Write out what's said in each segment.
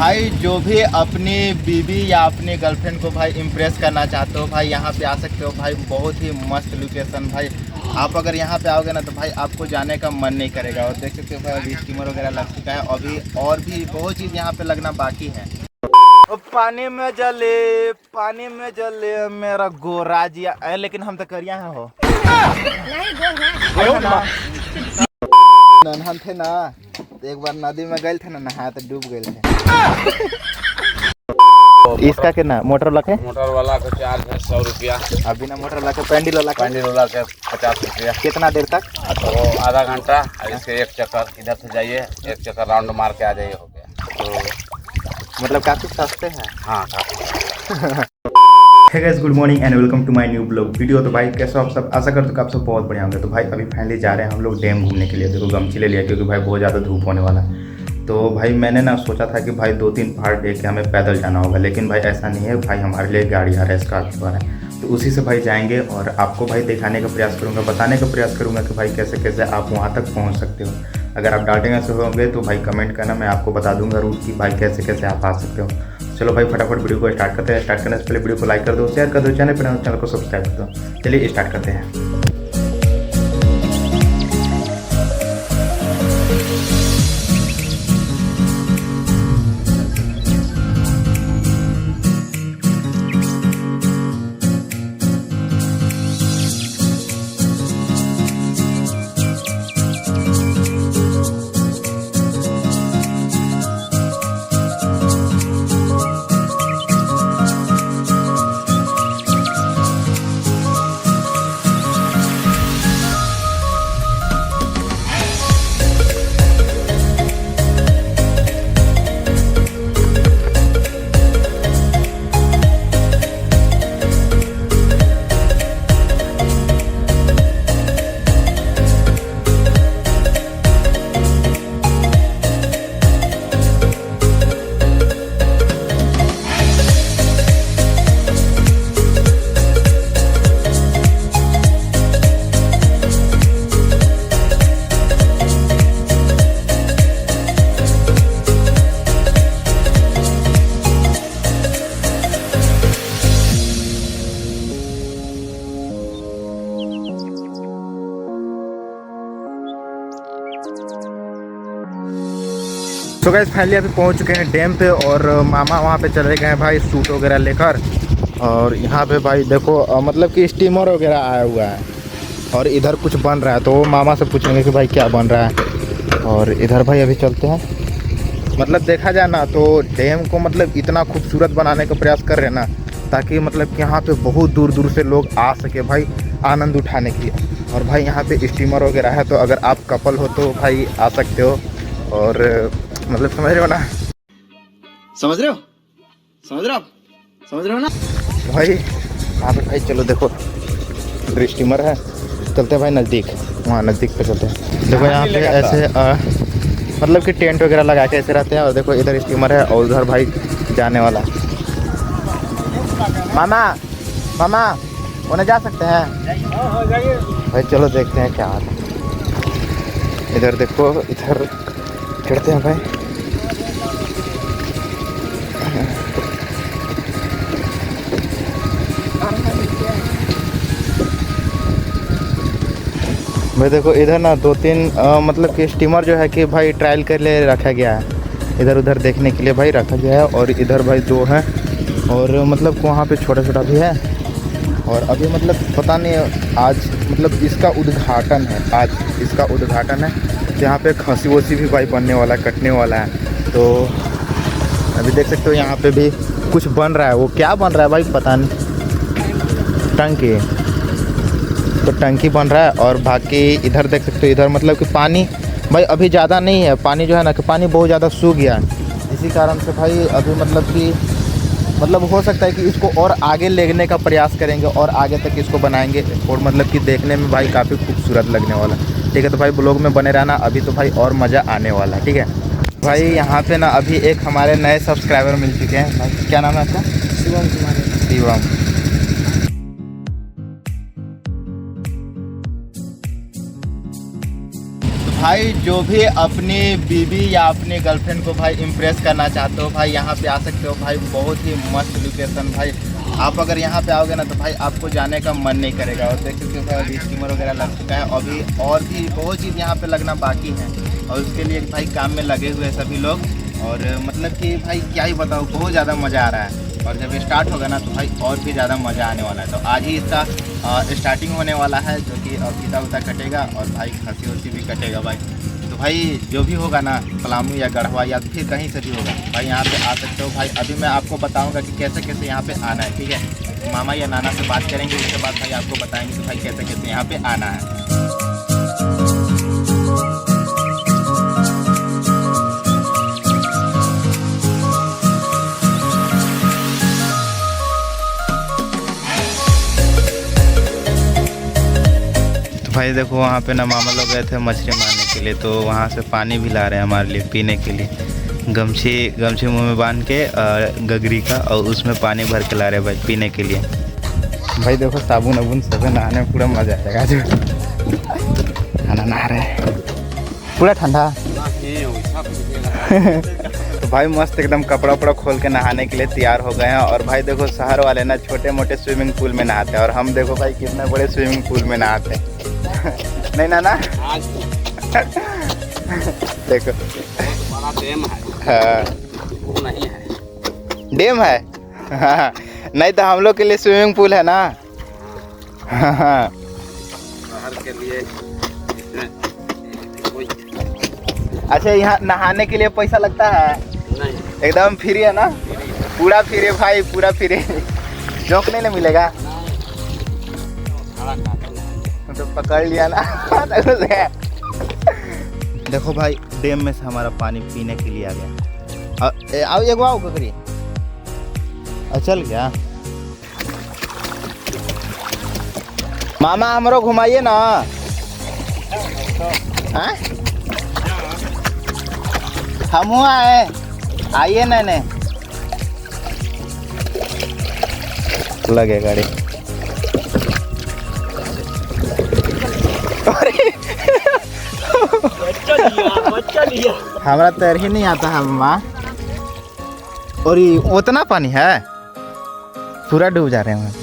भाई जो भी अपनी बीवी या अपनी गर्लफ्रेंड को भाई इम्प्रेस करना चाहते हो भाई यहाँ पे आ सकते हो भाई। बहुत ही मस्त लोकेशन भाई। आप अगर यहाँ पे आओगे ना तो भाई आपको जाने का मन नहीं करेगा। और देख सकते हो भाई अभी स्टीमर वगैरह लग चुका है। अभी और भी बहुत चीज़ यहाँ पे लगना बाकी है। पानी में जले मेरा गोरा जिया लेकिन हम तो करिया है हो नहान थे ना। एक बार नदी में गए थे ना नहा तो डूब गए थे। इसका कितना मोटर वाला के? मोटर वाला का चार्ज है 100 रुपया। अभी ना मोटर वाला के पैंडल वाला के 50 रुपया। कितना देर तक? तो आधा घंटा। इसके एक चक्कर इधर से जाइए, एक चक्कर राउंड मार के आ जाइए, हो गया। तो मतलब काफ़ी सस्ते हैं। हाँ काफ़ी। Hey guys, good morning and welcome to my new blog video. तो भाई कैसे आप सब? आशा करते हो कि आप सब बहुत बढ़िया होंगे। तो भाई अभी फाइनली जा रहे हैं हम लोग डैम घूमने के लिए। देखो गमछी ले लिया क्योंकि भाई बहुत ज़्यादा धूप होने वाला है। तो भाई मैंने ना सोचा था कि भाई 2-3 पहाड़ देख के हमें पैदल जाना होगा, लेकिन भाई ऐसा नहीं है। भाई हमारे लिए गाड़ी आ रहा है, स्कॉर्पियो आ रहा है, तो उसी से भाई जाएंगे और आपको भाई दिखाने का प्रयास करूँगा, बताने का प्रयास करूँगा कि भाई कैसे कैसे आप वहाँ तक पहुँच सकते हो। अगर आप डालटेगंज से होंगे तो भाई कमेंट करना, मैं आपको बता दूंगा रूट की भाई कैसे कैसे आप आ सकते हो। चलो भाई फटाफट वीडियो को स्टार्ट करते हैं। स्टार्ट करने से पहले वीडियो को लाइक कर दो, शेयर कर दो, चैनल को सब्सक्राइब कर दो। चलिए स्टार्ट करते हैं। तो गाइस फाइनली अभी पहुंच चुके हैं डैम पे और मामा वहां पे चले गए हैं भाई सूट वगैरह लेकर। और यहाँ पे भाई देखो मतलब कि स्टीमर वगैरह आया हुआ है और इधर कुछ बन रहा है। तो वो मामा से पूछेंगे कि भाई क्या बन रहा है। और इधर भाई अभी चलते हैं। मतलब देखा जाए ना तो डैम को मतलब इतना खूबसूरत बनाने का प्रयास कर रहे हैं ना, ताकि मतलब कि यहाँ पे बहुत दूर दूर से लोग आ सके भाई आनंद उठाने की। और भाई यहाँ पे स्टीमर वगैरह है, तो अगर आप कपल हो तो भाई आ सकते हो। और मतलब समझ रहे हो ना? समझ रहे हो ना भाई यहाँ पे भाई चलो देखो स्टीमर है, चलते हैं भाई नज़दीक, वहाँ नज़दीक पे चलते हैं। देखो यहाँ पे ऐसे मतलब कि टेंट वगैरह लगा के ऐसे रहते हैं। और देखो इधर स्टीमर है और उधर भाई जाने वाला है। मामा उन्हें जा सकते हैं भाई? चलो देखते हैं क्या हाल है। इधर देखो, इधर चढ़ते हैं भाई। भाई देखो इधर ना 2-3 मतलब कि स्टीमर जो है कि भाई ट्रायल के लिए रखा गया है, इधर उधर देखने के लिए भाई रखा गया है। और इधर भाई 2 हैं और मतलब वहाँ पे छोटा छोटा भी है। और अभी मतलब पता नहीं आज मतलब इसका उद्घाटन है, आज इसका उद्घाटन है। तो यहाँ पे खसी वसी भी भाई बनने वाला है, कटने वाला है। तो अभी देख सकते हो यहाँ पे भी कुछ बन रहा है। वो क्या बन रहा है भाई पता नहीं। टंकी, तो टंकी बन रहा है। और बाकी इधर देख सकते हो, इधर मतलब कि पानी भाई अभी ज़्यादा नहीं है। पानी जो है ना कि पानी बहुत ज़्यादा सूख गया है, इसी कारण से भाई अभी मतलब कि मतलब हो सकता है कि इसको और आगे लेने का प्रयास करेंगे और आगे तक इसको बनाएंगे। और मतलब कि देखने में भाई काफ़ी खूबसूरत लगने वाला है। ठीक है, तो भाई ब्लॉग में बने रहना, अभी तो भाई और मज़ा आने वाला है। ठीक है भाई, यहाँ पे ना अभी एक हमारे नए सब्सक्राइबर मिल चुके हैं भाई। क्या नाम है आपका? शिवम कुमार। शिवम। भाई जो भी अपनी बीवी या अपनी गर्लफ्रेंड को भाई इम्प्रेस करना चाहते हो भाई यहाँ पे आ सकते हो भाई। बहुत ही मस्त लोकेशन भाई। आप अगर यहाँ पे आओगे ना तो भाई आपको जाने का मन नहीं करेगा। और देख सकते हो भाई अभी स्टीमर वगैरह लग चुका है। अभी और भी बहुत चीज़ यहाँ पे लगना बाकी है और उसके लिए भाई काम में लगे हुए सभी लोग। और मतलब कि भाई क्या ही बताओ, बहुत ज़्यादा मज़ा आ रहा है। और जब स्टार्ट होगा ना तो भाई और भी ज़्यादा मज़ा आने वाला है। तो आज ही इसका स्टार्टिंग होने वाला है, जो कि फीता उता कटेगा और भाई खसी वसी भी कटेगा भाई। तो भाई जो भी होगा ना, पलामू या गढ़वा या फिर कहीं से भी होगा भाई, यहाँ पे आ सकते हो भाई। अभी मैं आपको बताऊँगा कि कैसे कैसे यहाँ पे आना है, ठीक है। मामा या नाना से बात करेंगे, उसके बाद भाई आपको बताएंगे कि भाई कैसे कैसे यहाँ पे आना है। भाई देखो वहाँ पे ना मामा लोग गए थे मछली मारने के लिए, तो वहाँ से पानी भी ला रहे हैं हमारे लिए पीने के लिए। गमछी मुंह में बांध के गगरी का, और उसमें पानी भर के ला रहे हैं भाई पीने के लिए। भाई देखो साबुन अबुन सब नहाने में पूरा मज़ा आएगा। जो खाना नहा रहे हैं पूरा ठंडा तो भाई मस्त एकदम कपड़ा उपड़ा खोल के नहाने के लिए तैयार हो गए हैं। और भाई देखो शहर वाले ना छोटे मोटे स्विमिंग पूल में नहाते हैं, और हम देखो भाई कितने बड़े स्विमिंग पूल में नहाते हैं। नहीं नाना देखो डैम है। हाँ नहीं है, डैम है। हाँ नहीं तो हम लोग के लिए स्विमिंग पूल है ना। हाँ शहर के लिए अच्छा, यहाँ नहाने के लिए पैसा लगता है? नहीं, एकदम फ्री है ना? पूरा फ्री है भाई, पूरा फ्री। जोक नहीं ना मिलेगा तो पकड़ लिया ना। देखो भाई डैम में से हमारा पानी पीने के लिए आ गया। आओ एक आओ ककरी चल गया। मामा हमरो घुमाइए ना। हाँ हम आए, आइए नैने लगे गाड़ी। हमारा तैर ही नहीं आता है मामा। और ये उतना पानी है, पूरा डूब जा रहे हैं।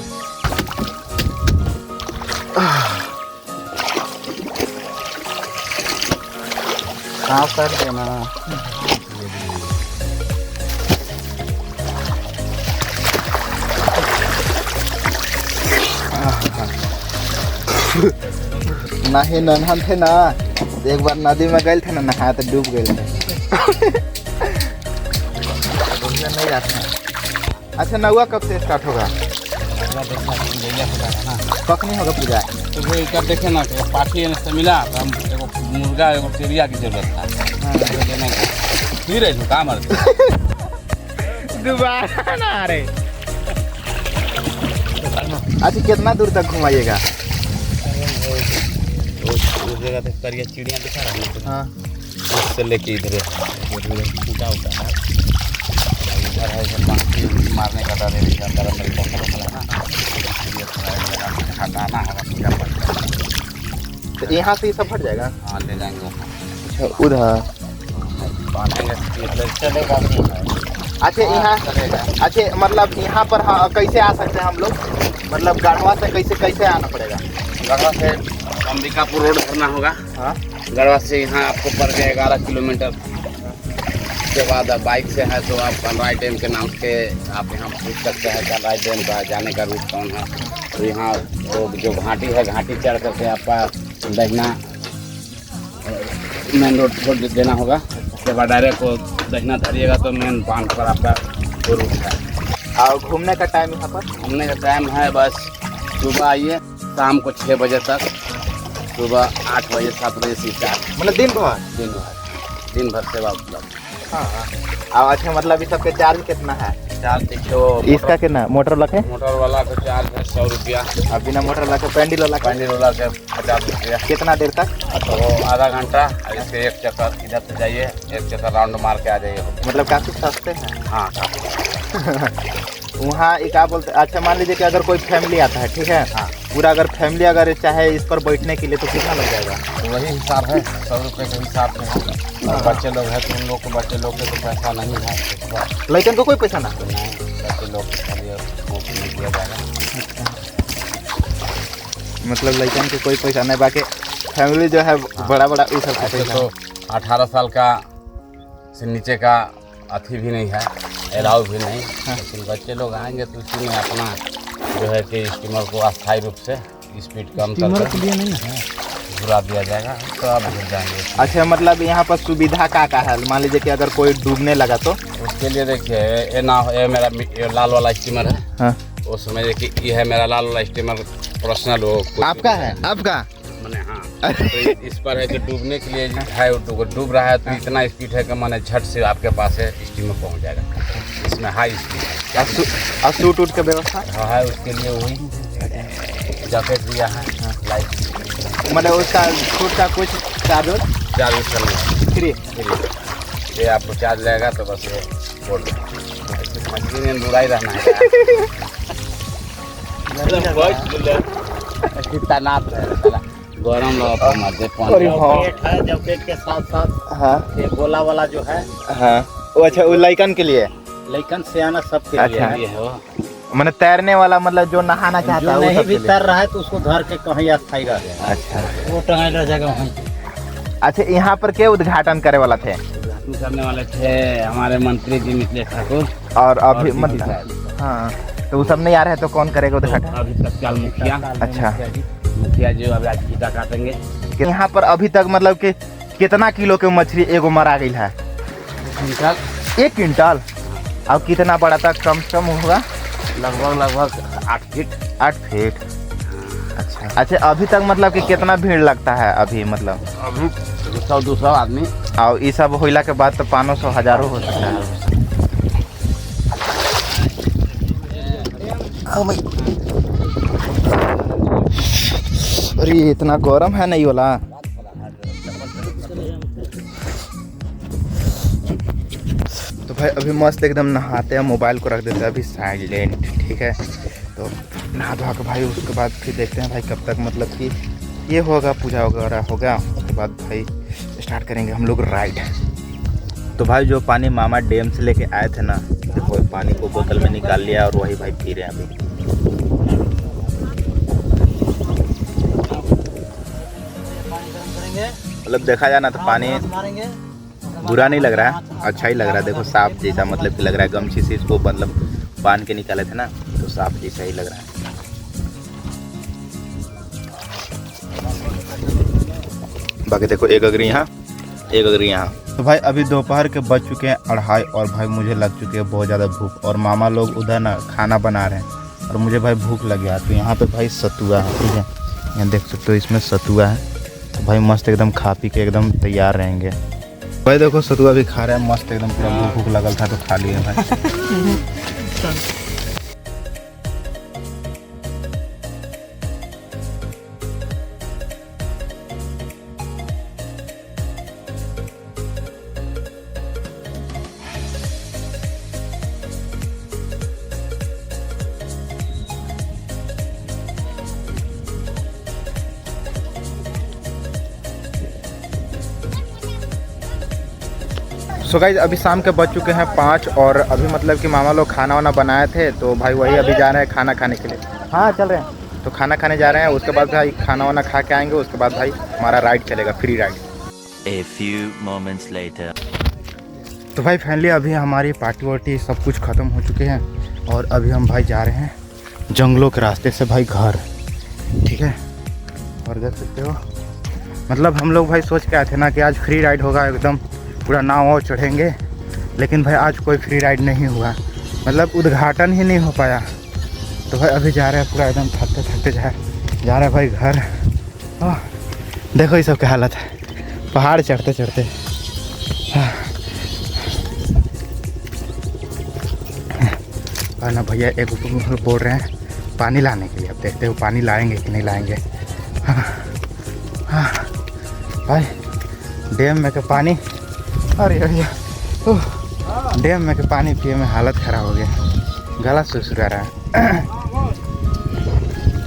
हाँ कर देना। नहीं नहान थे ना, एक बार नदी में गए थे ना नहा तो डूब गए थे। नहीं जाता। अच्छा नौवा कब से स्टार्ट होगा? कब नहीं होगा पूजा? तो फिर कर देखे ना पार्टी से मिला तो हम एगो मुर्गा एगो चिड़िया की जरूरत था। फिर है कहाँ मर दोबारा ना आ रहे। अच्छा कितना दूर तक घुमाइएगा? उस जगह तक करिया चिड़िया दिखा रहा है। हाँ उससे लेके इधर ऊँचा होता है, इधर है इधर पानी मारने का डर है। अंदर अंदर ना हटाना होगा पूजा पाठ। तो यहाँ से ये सब हट जाएगा? हाँ ले जाएंगे। अच्छा उधर चलेगा। अच्छा यहाँ, अच्छा मतलब यहाँ पर हाँ कैसे आ सकते हैं हम लोग? मतलब गढ़वा से कैसे आना पड़ेगा? गढ़वा से अंबिकापुर रोड करना होगा। हाँ गढ़वा से यहाँ आपको पड़ गया 11 किलोमीटर। उसके बाद बाइक से है तो आप कनराई डैम के नाम से आप यहाँ पूछ सकते हैं कनराई डैम का जाने का रूट कौन है। तो यहाँ जो घाटी है, घाटी चढ़ करके आपका दहिना मेन रोड को देना होगा। उसके बाद डायरेक्ट को दहिना धरिएगा तो मेन बांध पर आपका वो रूट है। और घूमने का टाइम यहाँ पर? घूमने का टाइम है बस सुबह आइए, शाम को 6 बजे तक, सुबह 8 बजे 7 बजे से स्टार्ट। मतलब दिन भर सेवा उपलब्ध। हाँ अच्छा मतलब इस सबके चार्ज कितना है? चार्ज देखो इसका कितना? मोटर वाला के? मोटर वाला का चार्ज है 100 रुपया। और बिना मोटर वाला के पैंडल वाला के 50 रुपया। कितना देर तक? तो आधा घंटा। इसके एक चक्कर इधर से जाइए, एक चक्कर राउंड मार के आ जाइए। मतलब काफ़ी सस्ते हैं। हाँ काफ़ी। वहाँ एक क्या बोलते, अच्छा मान लीजिए कि अगर कोई फैमिली आता है, ठीक है, हाँ। पूरा अगर फैमिली अगर चाहे इस पर बैठने के लिए तो कितना लग जाएगा? तो वही हिसाब है, 100 रुपये के हिसाब से है। और बच्चे लोग हैं तो उन लोग को, बच्चे लोग के तो पैसा नहीं है, लेकिन तो कोई पैसा ना? नहीं, बच्चे लोग के लिए मुफ्त में दिया जाएगा। मतलब लड़कन को कोई पैसा नहीं, बाकी फैमिली जो है बड़ा बड़ा उस ऐसे तो 18 साल का से नीचे का अथी भी नहीं है, अलाउ भी नहीं। लेकिन बच्चे लोग आएंगे तो उसी में अपना जो है कि स्टीमर को अस्थायी रूप से स्पीड कम करके घुरा दिया जाएगा, तो आप घुर जाएंगे। अच्छा, मतलब यहाँ पर सुविधा का है? मान लीजिए कि अगर कोई डूबने लगा तो उसके लिए देखिए, ये ना ये मेरा ये लाल वाला स्टीमर है। हाँ। उस समय कि ये है मेरा लाल वाला स्टीमर पर्सनल हो। आपका है? आपका मैंने हाँ, तो इस पर है कि डूबने के लिए है, डूब रहा है तो इतना स्पीड है कि मैंने झट से आपके पास है स्टीमर पहुंच जाएगा। इसमें हाई स्पीड है। और सूट उट का व्यवस्था है, उसके लिए वही जैकेट दिया है, लाइट। मतलब उसका सूट का कुछ चार्ज उसका नहीं फ्री? ये आपको चार्ज लगेगा तो बस ये बोल मछली में बुराई रहना है। तनाव गरम है, जैकेट के साथ साथ हाँ ये गोला वाला जो है, हाँ। वो अच्छा, वो लड़कन के लिए, लेकिन सियाना सबके लिए अच्छा। ये है वो। मैंने तैरने वाला, मतलब जो नहाना चाहता जो है नहीं भी तैर रहा है तो उसको धर के कहीं अस्थायी रह जाएगा। अच्छा, वो टंगाई रह जाएगा वहीं। अच्छा, यहाँ पर क्या उद्घाटन करे वाला थे? उद्घाटन करने वाले थे हमारे मंत्री जी मिथिलेश ठाकुर। और अभी मतलब हाँ, तो वो सब नहीं आ रहे हैं तो कौन करेगा उद्घाटन? अभी तत्काल मुखिया। अच्छा, मुखिया जी अभी आज ईटा काटेंगे। यहाँ पर अभी तक मतलब कि कितना किलो के मछली एगो मरा गई है? 1 क्विंटल। और कितना बड़ा तक कम से कम होगा? लगभग 8 फीट। 8 फीट। अच्छा, अभी तक मतलब कि कितना भीड़ लगता है अभी? मतलब अभी 100-200 आदमी। और ये सब होइला के बाद तो 500 हजारों हो सकता है। अरे इतना गरम है नहीं वाला। तो भाई अभी मस्त एकदम नहाते हैं, मोबाइल को रख देते हैं अभी साइलेंट, ठीक है। तो नहा धोआ के भाई उसके बाद फिर देखते हैं भाई कब तक मतलब कि ये होगा, पूजा वगैरह होगा, उसके बाद भाई स्टार्ट करेंगे हम लोग राइड। तो भाई जो पानी मामा डैम से लेके आए थे ना, देखो पानी को बोतल में निकाल लिया और वही भाई पी रहे हैं अभी। मतलब देखा जाए ना तो पानी बुरा नहीं लग रहा है, अच्छा ही लग रहा है। देखो साफ जैसा मतलब कि लग रहा है, गमछी से इसको मतलब बांध के निकाले थे ना, तो साफ जैसा ही लग रहा है। बाकी देखो एक अगरी यहाँ, एक अगरी यहाँ। तो भाई अभी दोपहर के बज चुके हैं 2:30 और भाई मुझे लग चुकी है बहुत ज़्यादा भूख। और मामा लोग उधर ना खाना बना रहे हैं और मुझे भाई भूख लग गया। तो यहाँ पे भाई सतुआ है, ठीक है, यहाँ देख सकते हो इसमें सतुआ है। तो भाई मस्त एकदम खा पी के एकदम तैयार रहेंगे। भाई देखो सतुआ भी खा रहे हैं मस्त एकदम, पूरा भूख लगल था तो खा लिए भाई। सो गाइस अभी शाम के बज चुके हैं 5 और अभी मतलब कि मामा लोग खाना वाना बनाए थे, तो भाई वही अभी जा रहे हैं खाना खाने के लिए। हाँ चल रहे हैं, तो खाना खाने जा रहे हैं। उसके बाद भाई खाना वाना खा के आएंगे, उसके बाद भाई हमारा राइड चलेगा, free ride. A few moments later. तो भाई फाइनली अभी हमारी पार्टी वार्टी सब कुछ ख़त्म हो चुके हैं और अभी हम भाई जा रहे हैं जंगलों के रास्ते से भाई घर, ठीक है। और देख सकते हो मतलब हम लोग भाई सोच के आए थे ना कि आज फ्री राइड होगा, एकदम पूरा नाव चढ़ेंगे, लेकिन भाई आज कोई फ्री राइड नहीं हुआ, मतलब उद्घाटन ही नहीं हो पाया। तो भाई अभी जा रहे हैं पूरा एकदम थकते थकते जा रहे हैं भाई घर। देखो ये सब क्या हालत है पहाड़ चढ़ते चढ़ते। और ना भैया एक ऊपर बोल रहे हैं पानी लाने के लिए, अब देखते हो पानी लाएंगे कि नहीं लाएंगे। हाँ भाई डैम में के पानी, अरे भैया डैम में के पानी पिए में हालत ख़राब हो गया। गला सुसुरा रहा है।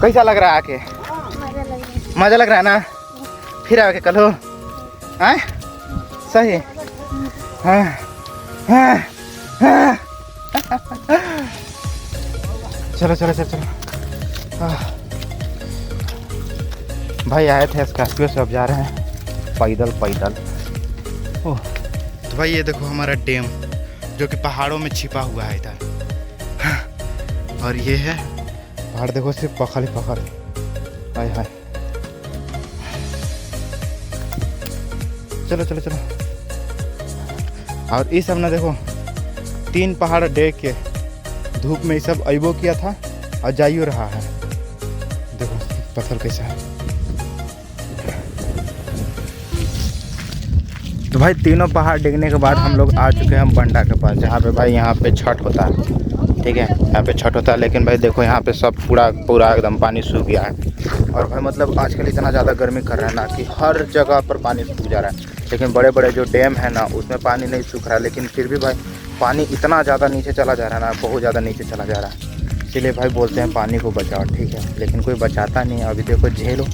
कैसा लग रहा है आके? मज़ा लग रहा है ना? फिर आके कल हो आए सही। हाँ हाँ हाँ। चलो चलो चलो चलो। भाई आए थे स्कॉर्पियो से, अब जा रहे हैं पैदल पैदल। ओह तो भाई ये देखो हमारा डैम जो कि पहाड़ों में छिपा हुआ है इधर। और ये है पहाड़, देखो सिर्फ पहाड़ ही पहाड़। हाय हाय, चलो चलो चलो। और ये सब ना देखो 3 पहाड़ देख के धूप में ये सब अइबो किया था और जाइयो रहा है। देखो पत्थर कैसा है। तो भाई तीनों पहाड़ डिगने के बाद हम लोग आ चुके हैं बंडा के पास, जहाँ पे भाई यहाँ पे छठ होता है। ठीक है, यहाँ पे छठ होता है, लेकिन भाई देखो यहाँ पे सब पूरा एकदम पानी सूख गया है। और भाई मतलब आजकल इतना ज़्यादा गर्मी कर रहा है ना कि हर जगह पर पानी सूख जा रहा है। लेकिन बड़े बड़े जो डैम है ना उसमें पानी नहीं सूख रहा है, लेकिन फिर भी भाई पानी इतना ज़्यादा नीचे चला जा रहा है ना, बहुत ज़्यादा नीचे चला जा रहा है। इसीलिए भाई बोलते हैं पानी को बचाओ, ठीक है, लेकिन कोई बचाता नहीं है। अभी देखो झेलो,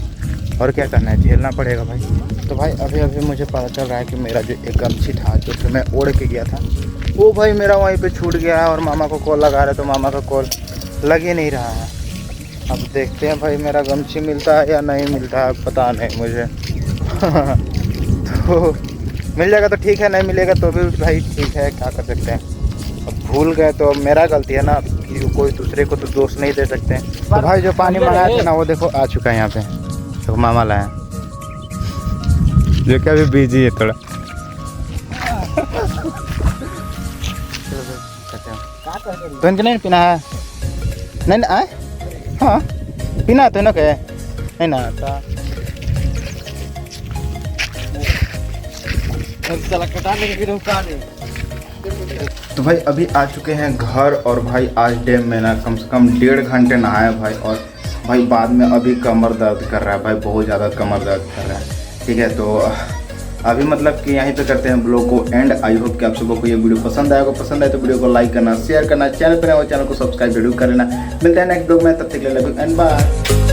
और क्या करना है, झेलना पड़ेगा भाई। तो भाई अभी मुझे पता चल रहा है कि मेरा जो एक गमछी था जो कि मैं ओढ़ के गया था वो भाई मेरा वहीं पे छूट गया है। और मामा को कॉल लगा रहे तो मामा का कॉल लग ही नहीं रहा है। अब देखते हैं भाई मेरा गमछी मिलता है या नहीं मिलता है, पता नहीं मुझे। तो मिल जाएगा तो ठीक है, नहीं मिलेगा तो भी भाई ठीक है, क्या कर सकते हैं। अब भूल गए तो अब मेरा गलती है ना, कि कोई दूसरे को तो दोष नहीं दे सकते। तो भाई जो पानी मंगाया था ना वो देखो आ चुका है यहाँ पे, तो मामा लाया जो कि अभी बिजी है थोड़ा। तो इनके नहीं पीना है, नहीं ना आए, हाँ पीना है तो ना कहे नहीं ना आता। तो भाई अभी आ चुके हैं घर, और भाई आज डैम में ना कम से कम 1.5 घंटे नहाए भाई। और भाई बाद में अभी कमर दर्द कर रहा है भाई, बहुत ज़्यादा कमर दर्द कर रहा है। ठीक है, तो अभी मतलब कि यहीं पे करते हैं ब्लॉग को एंड। आई होप कि आप सबको ये वीडियो पसंद आएगा। पसंद आए तो वीडियो को लाइक करना, शेयर करना, चैनल पर नए हो चैनल को सब्सक्राइब जरूर कर लेना। मिलते हैं नेक्स्ट ब्लॉग में, तब तक के लिए लव यू एंड बाय।